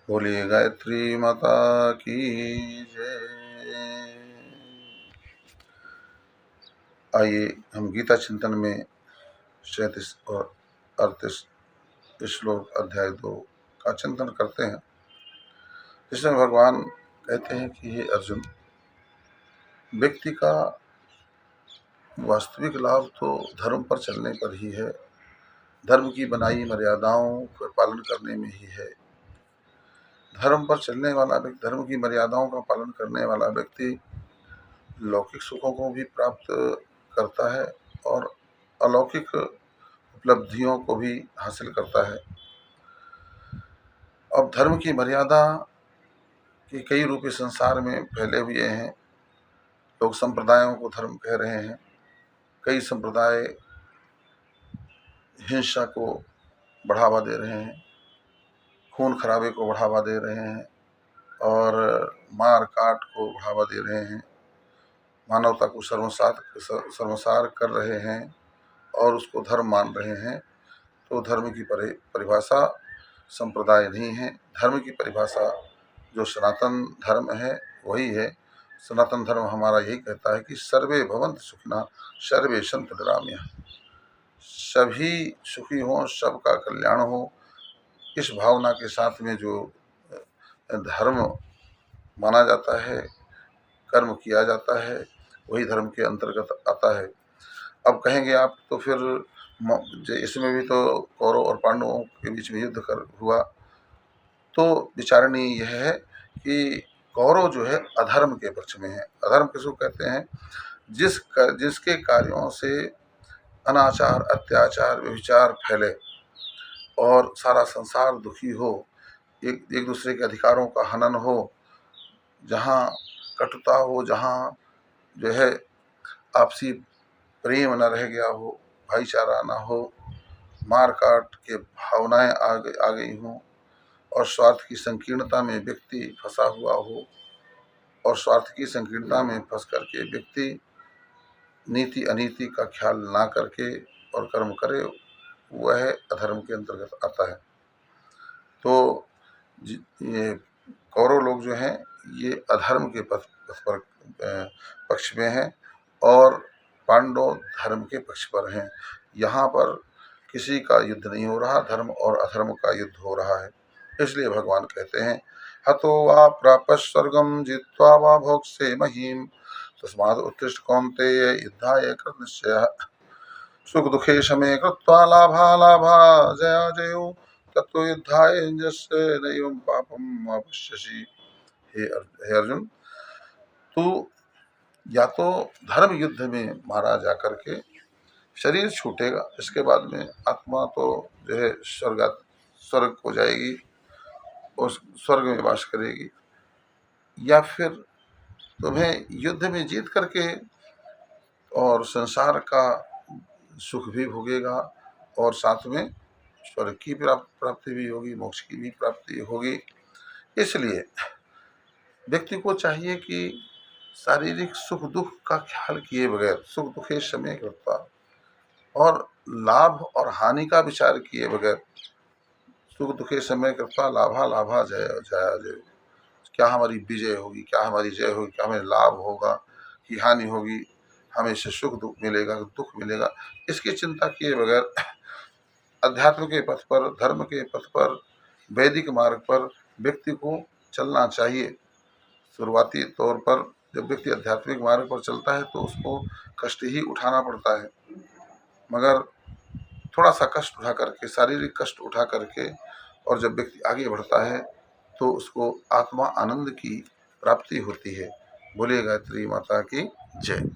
बोलिए गायत्री माता की जय। आइए हम गीता चिंतन में 37 और 38 श्लोक अध्याय 2 का चिंतन करते हैं, जिसमें भगवान कहते हैं कि हे अर्जुन, व्यक्ति का वास्तविक लाभ तो धर्म पर चलने पर ही है, धर्म की बनाई मर्यादाओं का पालन करने में ही है। धर्म पर चलने वाला व्यक्ति, धर्म की मर्यादाओं का पालन करने वाला व्यक्ति लौकिक सुखों को भी प्राप्त करता है और अलौकिक उपलब्धियों को भी हासिल करता है। अब धर्म की मर्यादा के कई रूप इस संसार में फैले हुए हैं। लोग संप्रदायों को धर्म कह रहे हैं। कई संप्रदाय हिंसा को बढ़ावा दे रहे हैं, खून खराबे को बढ़ावा दे रहे हैं और मार काट को बढ़ावा दे रहे हैं, मानवता को शर्मसार कर रहे हैं और उसको धर्म मान रहे हैं। तो धर्म की परिभाषा संप्रदाय नहीं है। धर्म की परिभाषा जो सनातन धर्म है वही है। सनातन धर्म हमारा यही कहता है कि सर्वे भवन्तु सुखिनः सर्वे सन्तु निरामयाः, सभी सुखी हों, सबका कल्याण हो। इस भावना के साथ में जो धर्म माना जाता है, कर्म किया जाता है, वही धर्म के अंतर्गत आता है। अब कहेंगे आप तो फिर इसमें भी तो कौरव और पांडवों के बीच में युद्ध हुआ, तो विचारणीय यह है कि कौरव जो है अधर्म के पक्ष में है। अधर्म किसको कहते हैं? जिसके कार्यों से अनाचार, अत्याचार, व्यभिचार फैले और सारा संसार दुखी हो, एक दूसरे के अधिकारों का हनन हो, जहाँ कटुता हो, जहाँ जो है आपसी प्रेम न रह गया हो, भाईचारा न हो, मार काट के भावनाएं आ गई हों और स्वार्थ की संकीर्णता में व्यक्ति फंसा हुआ हो और स्वार्थ की संकीर्णता में फंस करके व्यक्ति नीति अनीति का ख्याल ना करके और कर्म करे, वह अधर्म के अंतर्गत आता है। तो ये कौरव लोग जो हैं ये अधर्म के पक्ष में हैं और पांडव धर्म के पक्ष पर हैं। यहाँ पर किसी का युद्ध नहीं हो रहा, धर्म और अधर्म का युद्ध हो रहा है। इसलिए भगवान कहते हैं, हतो वा प्रापः स्वर्गं जित्वा वा भोक्ष्ये महीम् तस्माद् उत्तिष्ठ कौन्तेय युद्धाय कृतनिश्चयः सुख दुखे शमे कृत्वा लाभा जया जयो तत्व युद्धाय युञ्जस्य नैवं पापं वापश्यसि। हे अर्जुन, तू या तो धर्म युद्ध में मारा जाकर के शरीर छूटेगा, इसके बाद में आत्मा तो जो है स्वर्ग को जाएगी, उस स्वर्ग में वास करेगी, या फिर तुम्हें युद्ध में जीत करके और संसार का सुख भी भोगेगा और साथ में स्वर्ग की प्राप्ति भी होगी, मोक्ष की भी प्राप्ति होगी। इसलिए व्यक्ति को चाहिए कि शारीरिक सुख दुख का ख्याल किए बगैर, सुख दुखे समय कृत्वा, और लाभ और हानि का विचार किए बगैर, सुख दुखे समय कृत्वा लाभा जया जय, क्या हमारी विजय होगी, क्या हमारी जय होगी, क्या हमें लाभ होगा कि हानि होगी, हमें इससे सुख दुख मिलेगा, दुख मिलेगा, इसकी चिंता किए बगैर अध्यात्म के पथ पर, धर्म के पथ पर, वैदिक मार्ग पर व्यक्ति को चलना चाहिए। शुरुआती तौर पर जब व्यक्ति आध्यात्मिक मार्ग पर चलता है तो उसको कष्ट ही उठाना पड़ता है, मगर थोड़ा सा कष्ट उठा करके, शारीरिक कष्ट उठा करके, और जब व्यक्ति आगे बढ़ता है तो उसको आत्मा आनंद की प्राप्ति होती है। बोलिए गायत्री माता की जय।